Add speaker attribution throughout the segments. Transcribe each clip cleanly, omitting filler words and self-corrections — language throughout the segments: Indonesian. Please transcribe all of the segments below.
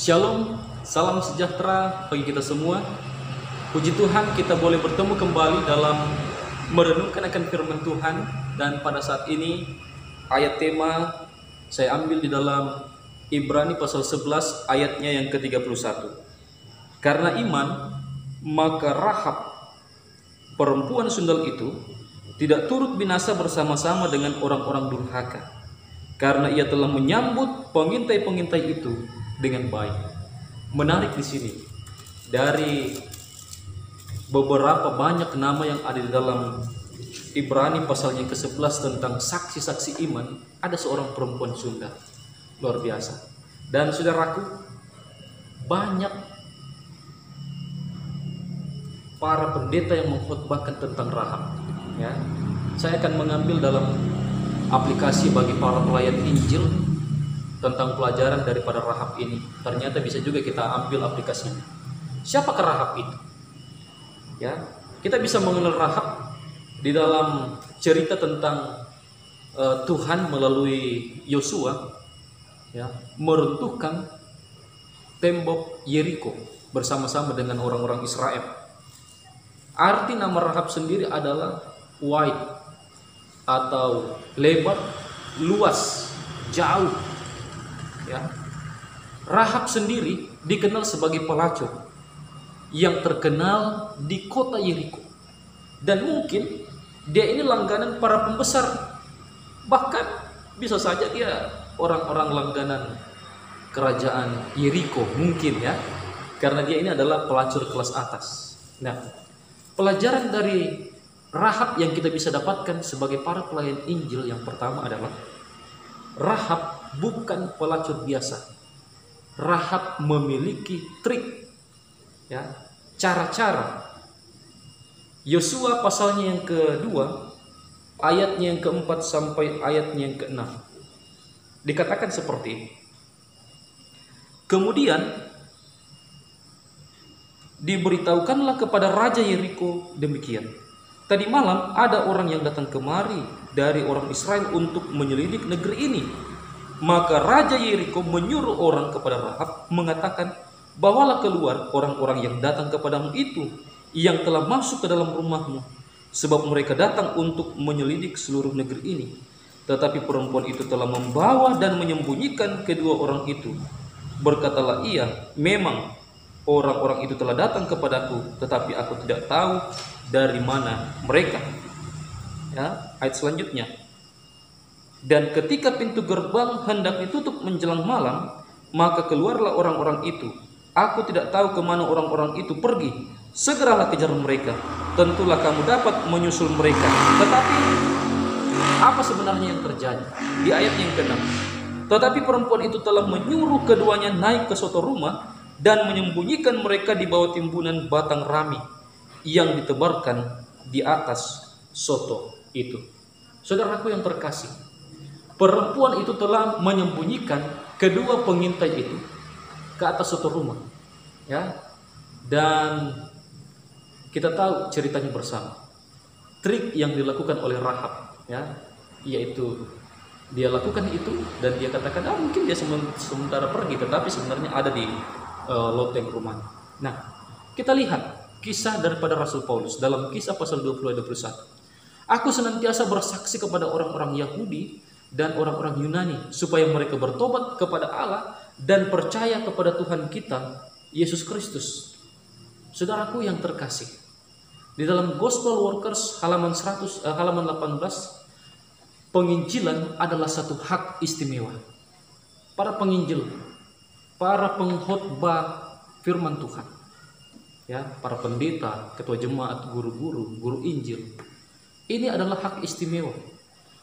Speaker 1: Shalom, salam sejahtera bagi kita semua. Puji Tuhan, kita boleh bertemu kembali dalam merenungkan akan firman Tuhan. Dan pada saat ini ayat tema saya ambil di dalam Ibrani pasal 11 ayatnya yang ke-31. Karena iman, maka Rahab, perempuan sundal itu, tidak turut binasa bersama-sama dengan orang-orang durhaka, karena ia telah menyambut pengintai-pengintai itu dengan baik. Menarik di sini, dari beberapa banyak nama yang ada di dalam Ibrani pasal yang ke-11 tentang saksi-saksi iman, ada seorang perempuan sundal. Luar biasa. Dan saudaraku, banyak para pendeta yang mengkhotbahkan tentang Rahab. Ya, saya akan mengambil dalam aplikasi bagi para pelayan Injil tentang pelajaran daripada Rahab ini. Ternyata bisa juga kita ambil aplikasinya. Siapakah Rahab itu? Ya, kita bisa mengenal Rahab di dalam cerita tentang Tuhan melalui Yosua, ya, meruntuhkan tembok Yeriko bersama-sama dengan orang-orang Israel. Arti nama Rahab sendiri adalah wide atau lebar, luas, jauh. Ya. Rahab sendiri dikenal sebagai pelacur yang terkenal di kota Yeriko, dan mungkin dia ini langganan para pembesar, bahkan bisa saja dia orang-orang langganan kerajaan Yeriko mungkin, ya, karena dia ini adalah pelacur kelas atas. Nah, pelajaran dari Rahab yang kita bisa dapatkan sebagai para pelayan Injil yang pertama adalah Rahab bukan pelacur biasa. Rahab memiliki trik, ya, cara-cara. Yosua pasalnya yang kedua, ayatnya yang keempat sampai ayatnya yang keenam, dikatakan seperti ini. Kemudian diberitahukanlah kepada Raja Yeriko demikian: tadi malam ada orang yang datang kemari dari orang Israel untuk menyelidik negeri ini. Maka Raja Yeriko menyuruh orang kepada Rahab, mengatakan, bawalah keluar orang-orang yang datang kepadamu itu, yang telah masuk ke dalam rumahmu, sebab mereka datang untuk menyelidik seluruh negeri ini. Tetapi perempuan itu telah membawa dan menyembunyikan kedua orang itu. Berkatalah ia, memang orang-orang itu telah datang kepadaku, tetapi aku tidak tahu dari mana mereka. Ya, ayat selanjutnya. Dan ketika pintu gerbang hendak ditutup menjelang malam, maka keluarlah orang-orang itu. Aku tidak tahu kemana orang-orang itu pergi. Segeralah kejar mereka. Tentulah kamu dapat menyusul mereka. Tetapi apa sebenarnya yang terjadi? Di ayat yang ke-6. Tetapi perempuan itu telah menyuruh keduanya naik ke suatu rumah dan menyembunyikan mereka di bawah timbunan batang rami yang ditebarkan di atas soto itu. Saudaraku yang terkasih, perempuan itu telah menyembunyikan kedua pengintai itu ke atas suatu rumah, ya. Dan kita tahu ceritanya bersama. Trik yang dilakukan oleh Rahab, ya, yaitu dia lakukan itu dan dia katakan, mungkin dia sementara pergi, tetapi sebenarnya ada di loteng rumahnya. Nah, kita lihat kisah daripada Rasul Paulus dalam Kisah pasal 20 ayat 21. Aku senantiasa bersaksi kepada orang-orang Yahudi dan orang-orang Yunani supaya mereka bertobat kepada Allah dan percaya kepada Tuhan kita Yesus Kristus. Saudaraku yang terkasih, di dalam Gospel Workers halaman 18, penginjilan adalah satu hak istimewa. Para penginjil, para pengkhotbah firman Tuhan, ya, para pendeta, ketua jemaat, guru-guru, guru Injil, ini adalah hak istimewa.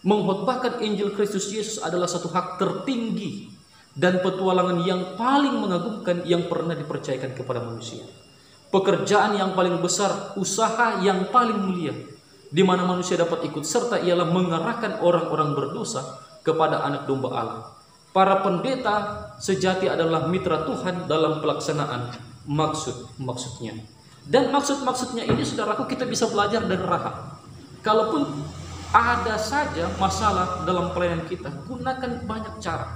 Speaker 1: Mengkhotbahkan Injil Kristus Yesus adalah satu hak tertinggi dan petualangan yang paling mengagumkan yang pernah dipercayakan kepada manusia. Pekerjaan yang paling besar, usaha yang paling mulia, di mana manusia dapat ikut serta ialah mengarahkan orang-orang berdosa kepada anak domba Allah. Para pendeta sejati adalah mitra Tuhan dalam pelaksanaan maksud-maksudnya. Dan maksud-maksudnya ini, saudaraku, kita bisa belajar dari Rahab. Kalaupun ada saja masalah dalam pelayanan kita, gunakan banyak cara.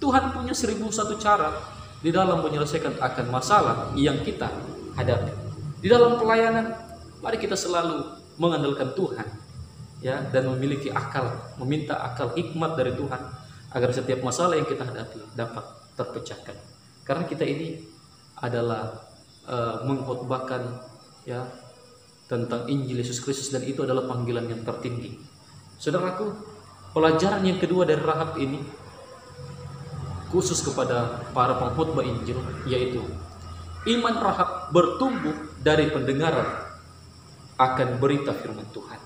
Speaker 1: Tuhan punya 1001 cara di di dalam menyelesaikan akan masalah yang kita hadapi. Di dalam pelayanan, mari kita selalu mengandalkan Tuhan, ya, dan memiliki akal, meminta akal hikmat dari Tuhan agar setiap masalah yang kita hadapi dapat terpecahkan. Karena kita ini adalah mengkhotbahkan, ya, tentang Injil Yesus Kristus, dan itu adalah panggilan yang tertinggi. Saudaraku, pelajaran yang kedua dari Rahab ini khusus kepada para pengkhotbah Injil, yaitu iman Rahab bertumbuh dari pendengaran akan berita firman Tuhan.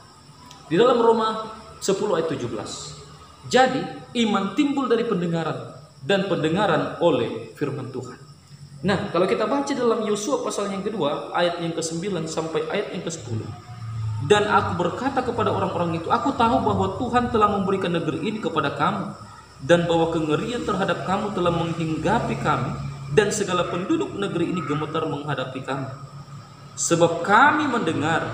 Speaker 1: Di dalam Roma 10 ayat 17. Jadi iman timbul dari pendengaran, dan pendengaran oleh firman Tuhan. Nah, kalau kita baca dalam Yosua pasal yang kedua, ayat yang ke-9 sampai ayat yang ke-10. Dan aku berkata kepada orang-orang itu, aku tahu bahwa Tuhan telah memberikan negeri ini kepada kamu, dan bahwa kengerian terhadap kamu telah menghinggapi kami, dan segala penduduk negeri ini gemetar menghadapi kami. Sebab kami mendengar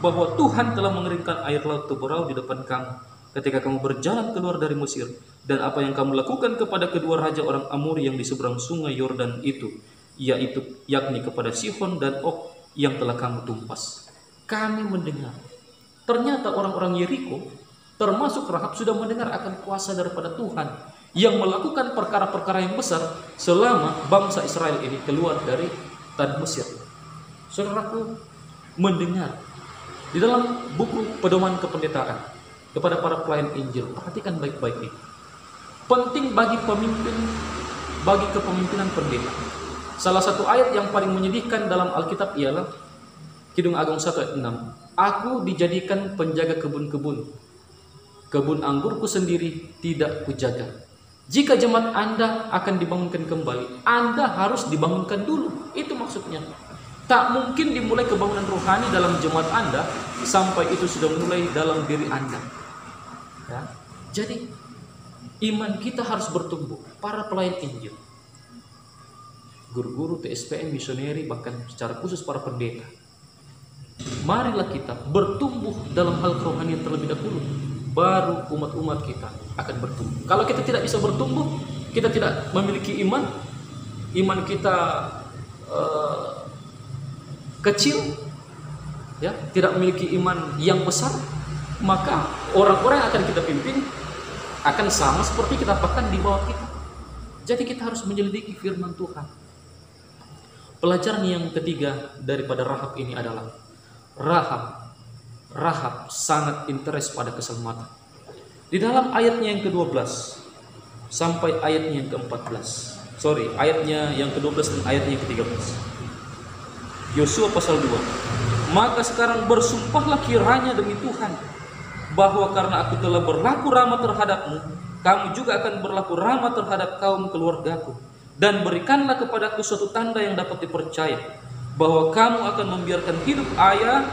Speaker 1: bahwa Tuhan telah mengeringkan air laut Teberau di depan kamu, ketika kamu berjalan keluar dari Mesir, dan apa yang kamu lakukan kepada kedua raja orang Amori yang di seberang sungai Yordan itu, yakni kepada Sihon dan Og yang telah kamu tumpas. Kami mendengar. Ternyata orang-orang Yeriko, termasuk Rahab, sudah mendengar akan kuasa daripada Tuhan yang melakukan perkara-perkara yang besar selama bangsa Israel ini keluar dari tanah Mesir. Saudaraku, mendengar. Di dalam buku Pedoman Kependetaan kepada para pelayan Injil, perhatikan baik-baik ini. Penting bagi pemimpin, bagi kepemimpinan pendeta. Salah satu ayat yang paling menyedihkan dalam Alkitab ialah Kidung Agung 1 ayat 6. Aku dijadikan penjaga kebun-kebun, kebun anggurku sendiri tidak kujaga. Jika jemaat Anda akan dibangunkan kembali, Anda harus dibangunkan dulu. Itu maksudnya. Tak mungkin dimulai kebangunan rohani dalam jemaat Anda sampai itu sudah mulai dalam diri Anda. Ya. Jadi iman kita harus bertumbuh. Para pelayan Injil, guru-guru, TSPM, misioneri, bahkan secara khusus para pendeta, marilah kita bertumbuh dalam hal kerohanian terlebih dahulu, baru umat-umat kita akan bertumbuh. Kalau kita tidak bisa bertumbuh, kita tidak memiliki iman, iman kita kecil, ya, tidak memiliki iman yang besar, maka orang-orang yang akan kita pimpin akan sama seperti kita bahkan di bawah kita. Jadi kita harus menyelidiki firman Tuhan. Pelajaran yang ketiga daripada Rahab ini adalah Rahab sangat interest pada keselamatan. Di dalam ayatnya yang ke-12 sampai ayatnya yang ke-14. Ayatnya yang ke-12 dan ayatnya yang ke-13. Yosua pasal 2. Maka sekarang bersumpahlah kiranya demi Tuhan, bahwa karena aku telah berlaku ramah terhadapmu, kamu juga akan berlaku ramah terhadap kaum keluargaku. Dan berikanlah kepadaku suatu tanda yang dapat dipercaya, bahwa kamu akan membiarkan hidup ayah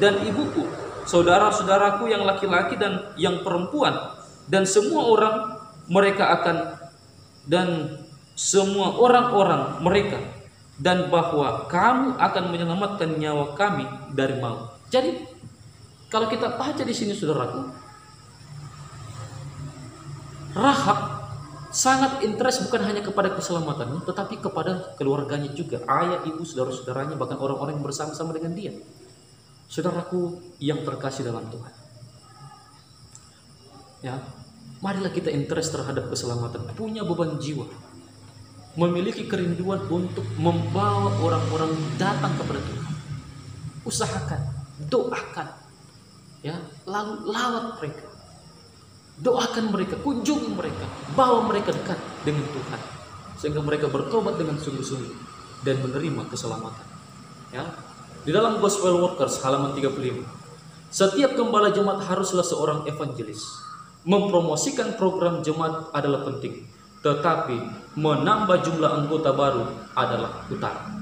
Speaker 1: dan ibuku, saudara-saudaraku yang laki-laki dan yang perempuan, dan semua orang mereka, dan bahwa kamu akan menyelamatkan nyawa kami dari maut. Jadi kalau kita baca di sini, saudaraku, Rahab sangat interest bukan hanya kepada keselamatannya, tetapi kepada keluarganya juga, ayah, ibu, saudara-saudaranya, bahkan orang-orang yang bersama-sama dengan dia. Saudaraku yang terkasih dalam Tuhan, ya, marilah kita interest terhadap keselamatan, punya beban jiwa, memiliki kerinduan untuk membawa orang-orang datang kepada Tuhan. Usahakan, doakan, ya, lalu lawat mereka, doakan mereka, kunjungi mereka, bawa mereka dekat dengan Tuhan, sehingga mereka bertobat dengan sungguh-sungguh dan menerima keselamatan. Ya, di dalam Gospel Workers halaman 35, setiap gembala jemaat haruslah seorang evangelis. Mempromosikan program jemaat adalah penting, tetapi menambah jumlah anggota baru adalah utama.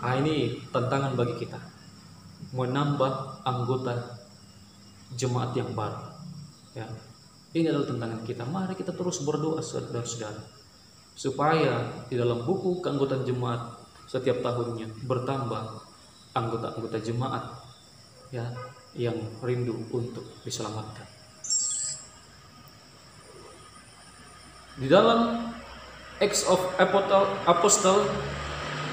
Speaker 1: Ini tantangan bagi kita, menambah anggota jemaat yang baru. Ya, ini adalah tantangan kita. Mari kita terus berdoa, saudara-saudara, supaya di dalam buku keanggotaan jemaat setiap tahunnya bertambah anggota-anggota jemaat, ya, yang rindu untuk diselamatkan. Di dalam Acts of Apostle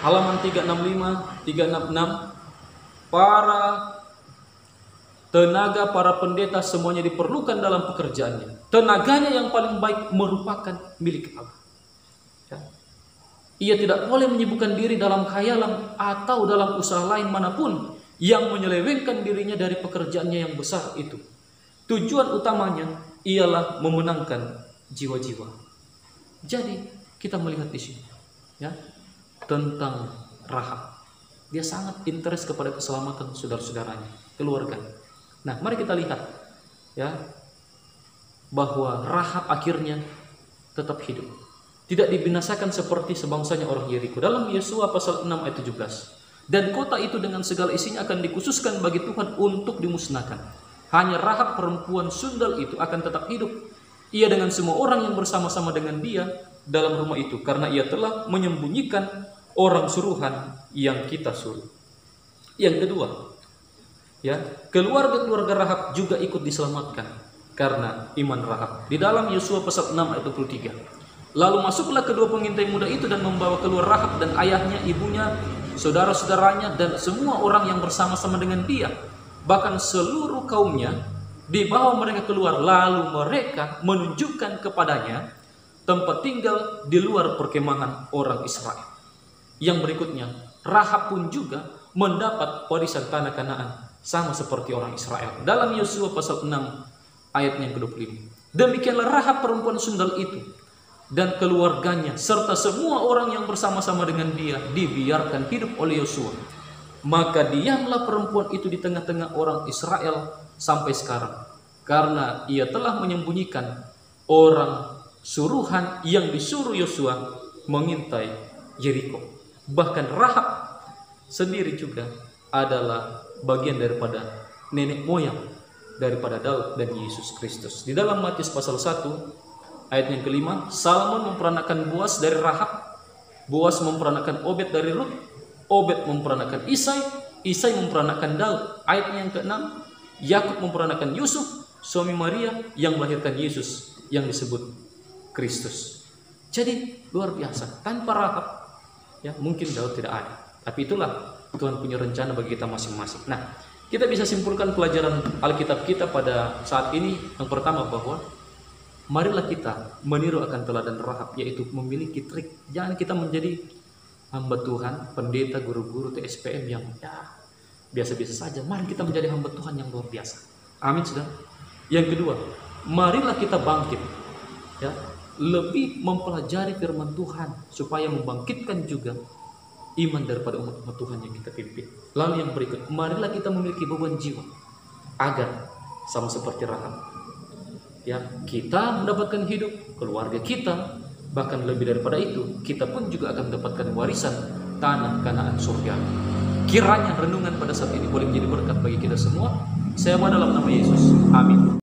Speaker 1: halaman 365, 366, para tenaga para pendeta semuanya diperlukan dalam pekerjaannya. Tenaganya yang paling baik merupakan milik Allah. Ya. Ia tidak boleh menyibukkan diri dalam khayalan atau dalam usaha lain manapun yang menyelewengkan dirinya dari pekerjaannya yang besar itu. Tujuan utamanya ialah memenangkan jiwa-jiwa. Jadi kita melihat di sini, ya, tentang Rahab. Dia sangat interest kepada keselamatan saudara-saudaranya, keluarganya. Nah, mari kita lihat, ya, bahwa Rahab akhirnya tetap hidup. Tidak dibinasakan seperti sebangsanya orang Yeriko. Dalam Yesua pasal 6 ayat 17. Dan kota itu dengan segala isinya akan dikhususkan bagi Tuhan untuk dimusnahkan. Hanya Rahab perempuan sundal itu akan tetap hidup. Ia dengan semua orang yang bersama-sama dengan dia dalam rumah itu. Karena ia telah menyembunyikan orang suruhan yang kita suruh. Yang kedua, ya, keluarga-keluarga Rahab juga ikut diselamatkan karena iman Rahab. Di dalam Yesua pasal 6 ayat 23. Lalu masuklah kedua pengintai muda itu dan membawa keluar Rahab dan ayahnya, ibunya, saudara-saudaranya dan semua orang yang bersama-sama dengan dia, bahkan seluruh kaumnya. Dibawa mereka keluar, lalu mereka menunjukkan kepadanya tempat tinggal di luar perkemahan orang Israel. Yang berikutnya, Rahab pun juga mendapat warisan tanah Kanaan sama seperti orang Israel. Dalam Yosua pasal 6 ayat yang ke-25. Demikianlah Rahab perempuan sundal itu dan keluarganya serta semua orang yang bersama-sama dengan dia dibiarkan hidup oleh Yosua. Maka diamlah perempuan itu di tengah-tengah orang Israel sampai sekarang, karena ia telah menyembunyikan orang suruhan yang disuruh Yosua mengintai Yeriko. Bahkan Rahab sendiri juga adalah bagian daripada nenek moyang daripada Daud dan Yesus Kristus. Di dalam Matius pasal 1 ayat yang ke-5, Salmon memperanakan Boas dari Rahab, Boas memperanakan Obed dari Rut, Obed memperanakan Isai, Isai memperanakan Daud. Ayat yang ke-6, Yakub memperanakan Yusuf, suami Maria yang melahirkan Yesus yang disebut Kristus. Jadi luar biasa. Tanpa Rahab, ya, mungkin Daud tidak ada. Tapi itulah Tuhan punya rencana bagi kita masing-masing. Nah, kita bisa simpulkan pelajaran Alkitab kita pada saat ini. Yang pertama, bahwa marilah kita meniru akan teladan Rahab, yaitu memiliki trik. Jangan kita menjadi hamba Tuhan, pendeta, guru-guru, TSPM yang ya biasa-biasa saja. Mari kita menjadi hamba Tuhan yang luar biasa. Amin, saudara. Yang kedua, marilah kita bangkit, ya, lebih mempelajari firman Tuhan supaya membangkitkan juga iman daripada umat Tuhan yang kita pimpin. Lalu yang berikut, marilah kita memiliki beban jiwa agar sama seperti Rahab, ya, kita mendapatkan hidup, keluarga kita, bahkan lebih daripada itu, kita pun juga akan mendapatkan warisan tanah Kanaan surga. Kiranya renungan pada saat ini boleh menjadi berkat bagi kita semua. Saya dalam nama Yesus. Amin.